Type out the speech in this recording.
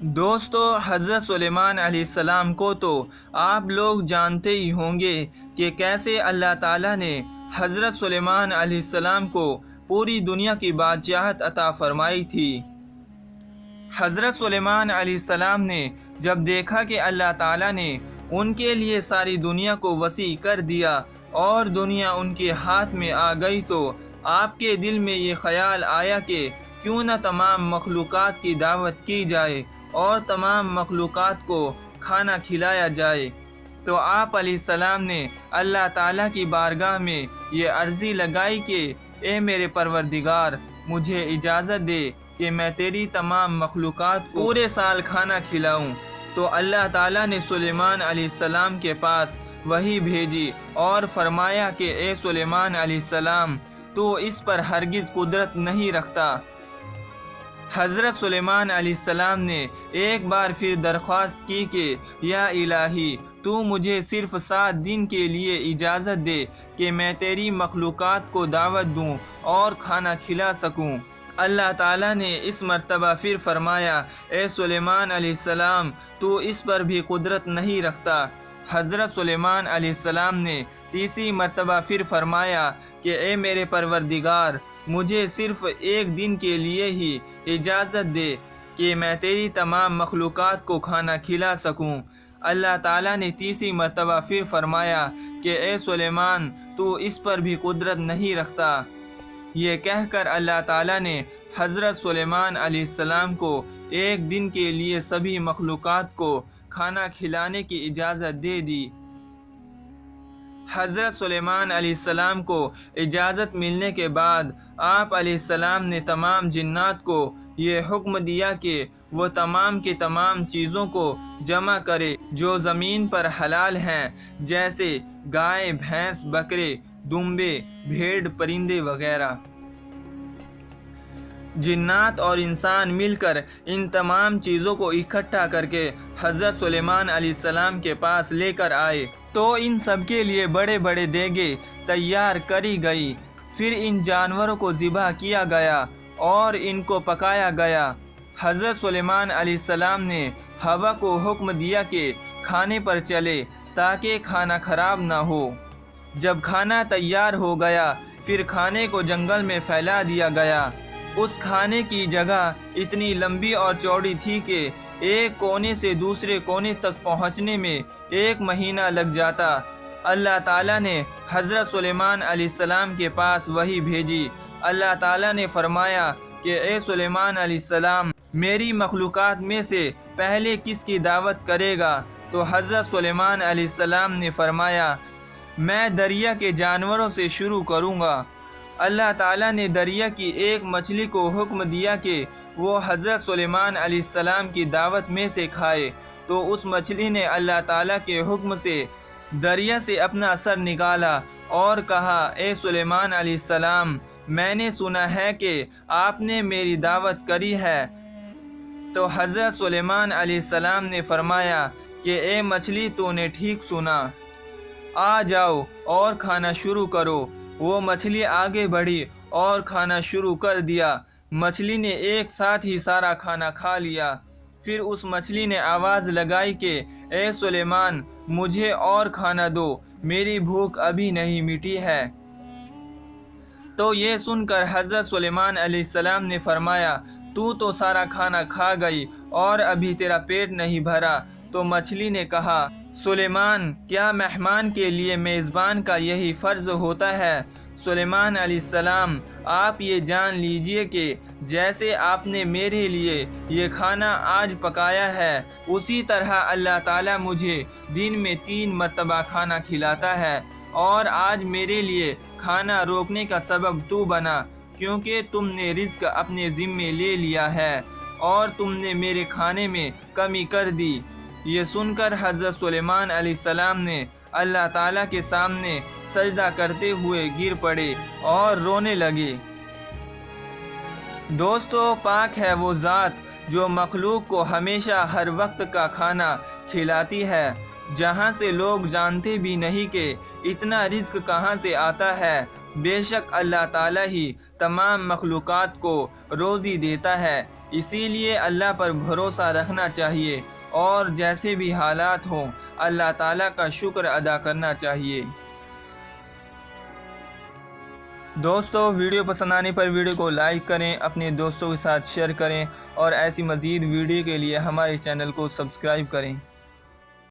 دوستو، حضرت سلیمان علیہ السلام کو تو آپ لوگ جانتے ہی ہوں گے کہ کیسے اللہ تعالیٰ نے حضرت سلیمان علیہ السلام کو پوری دنیا کی بادشاہت عطا فرمائی تھی۔ حضرت سلیمان علیہ السلام نے جب دیکھا کہ اللہ تعالیٰ نے ان کے لیے ساری دنیا کو وسیع کر دیا اور دنیا ان کے ہاتھ میں آ گئی، تو آپ کے دل میں یہ خیال آیا کہ کیوں نہ تمام مخلوقات کی دعوت کی جائے اور تمام مخلوقات کو کھانا کھلایا جائے۔ تو آپ علیہ السلام نے اللہ تعالیٰ کی بارگاہ میں یہ عرضی لگائی کہ اے میرے پروردگار، مجھے اجازت دے کہ میں تیری تمام مخلوقات کو پورے سال کھانا کھلاؤں۔ تو اللہ تعالیٰ نے سلیمان علیہ السلام کے پاس وحی بھیجی اور فرمایا کہ اے سلیمان علیہ السلام، تو اس پر ہرگز قدرت نہیں رکھتا۔ حضرت سلیمان علیہ السلام نے ایک بار پھر درخواست کی کہ یا الہی، تو مجھے صرف 7 دن کے لیے اجازت دے کہ میں تیری مخلوقات کو دعوت دوں اور کھانا کھلا سکوں۔ اللہ تعالیٰ نے اس مرتبہ پھر فرمایا، اے سلیمان علیہ السلام، تو اس پر بھی قدرت نہیں رکھتا۔ حضرت سلیمان علیہ السلام نے تیسری مرتبہ پھر فرمایا کہ اے میرے پروردگار، مجھے صرف 1 دن کے لیے ہی اجازت دے کہ میں تیری تمام مخلوقات کو کھانا کھلا سکوں۔ اللہ تعالیٰ نے تیسری مرتبہ پھر فرمایا کہ اے سلیمان، تو اس پر بھی قدرت نہیں رکھتا۔ یہ کہہ کر اللہ تعالیٰ نے حضرت سلیمان علیہ السلام کو 1 دن کے لیے سبھی مخلوقات کو کھانا کھلانے کی اجازت دے دی۔ حضرت سلیمان علیہ السلام کو اجازت ملنے کے بعد آپ علیہ السلام نے تمام جنات کو یہ حکم دیا کہ وہ تمام کی تمام چیزوں کو جمع کرے جو زمین پر حلال ہیں، جیسے گائے، بھینس، بکرے، دمبے، بھیڑ، پرندے وغیرہ۔ جنات اور انسان مل کر ان تمام چیزوں کو اکٹھا کر کے حضرت سلیمان علیہ السلام کے پاس لے کر آئے، تو ان سب کے لیے بڑے بڑے دیگیں تیار کری گئی۔ پھر ان جانوروں کو ذبح کیا گیا اور ان کو پکایا گیا۔ حضرت سلیمان علیہ السلام نے ہوا کو حکم دیا کہ کھانے پر چلے تاکہ کھانا خراب نہ ہو۔ جب کھانا تیار ہو گیا، پھر کھانے کو جنگل میں پھیلا دیا گیا۔ اس کھانے کی جگہ اتنی لمبی اور چوڑی تھی کہ ایک کونے سے دوسرے کونے تک پہنچنے میں 1 مہینہ لگ جاتا۔ اللہ تعالیٰ نے حضرت سلیمان علیہ السلام کے پاس وحی بھیجی۔ اللہ تعالیٰ نے فرمایا کہ اے سلیمان علیہ السلام، میری مخلوقات میں سے پہلے کس کی دعوت کرے گا؟ تو حضرت سلیمان علیہ السلام نے فرمایا، میں دریا کے جانوروں سے شروع کروں گا۔ اللہ تعالیٰ نے دریا کی ایک مچھلی کو حکم دیا کہ وہ حضرت سلیمان علیہ السلام کی دعوت میں سے کھائے، تو اس مچھلی نے اللہ تعالیٰ کے حکم سے دریا سے اپنا سر نکالا اور کہا، اے سلیمان علیہ السلام، میں نے سنا ہے کہ آپ نے میری دعوت کری ہے۔ تو حضرت سلیمان علیہ السلام نے فرمایا کہ اے مچھلی، تو نے ٹھیک سنا، آ جاؤ اور کھانا شروع کرو۔ وہ مچھلی آگے بڑھی اور کھانا شروع کر دیا۔ مچھلی نے ایک ساتھ ہی سارا کھانا کھا لیا۔ پھر اس مچھلی نے آواز لگائی کہ اے سلیمان، مجھے اور کھانا دو، میری بھوک ابھی نہیں مٹی ہے۔ تو یہ سن کر حضرت سلیمان علیہ السلام نے فرمایا، تو سارا کھانا کھا گئی اور ابھی تیرا پیٹ نہیں بھرا۔ تو مچھلی نے کہا، سلیمان، کیا مہمان کے لیے میزبان کا یہی فرض ہوتا ہے؟ سلیمان علیہ السلام، آپ یہ جان لیجئے کہ جیسے آپ نے میرے لیے یہ کھانا آج پکایا ہے، اسی طرح اللہ تعالیٰ مجھے دن میں 3 مرتبہ کھانا کھلاتا ہے، اور آج میرے لیے کھانا روکنے کا سبب تو بنا، کیونکہ تم نے رزق اپنے ذمے لے لیا ہے اور تم نے میرے کھانے میں کمی کر دی۔ یہ سن کر حضرت سلیمان علیہ السلام نے اللہ تعالیٰ کے سامنے سجدہ کرتے ہوئے گر پڑے اور رونے لگے۔ دوستو، پاک ہے وہ ذات جو مخلوق کو ہمیشہ ہر وقت کا کھانا کھلاتی ہے، جہاں سے لوگ جانتے بھی نہیں کہ اتنا رزق کہاں سے آتا ہے بے شک اللہ تعالیٰ ہی تمام مخلوقات کو روزی دیتا ہے، اسی لیے اللہ پر بھروسہ رکھنا چاہیے اور جیسے بھی حالات ہوں اللہ تعالیٰ کا شکر ادا کرنا چاہیے۔ دوستو، ویڈیو پسند آنے پر ویڈیو کو لائک کریں، اپنے دوستوں کے ساتھ شیئر کریں اور ایسی مزید ویڈیو کے لیے ہمارے چینل کو سبسکرائب کریں۔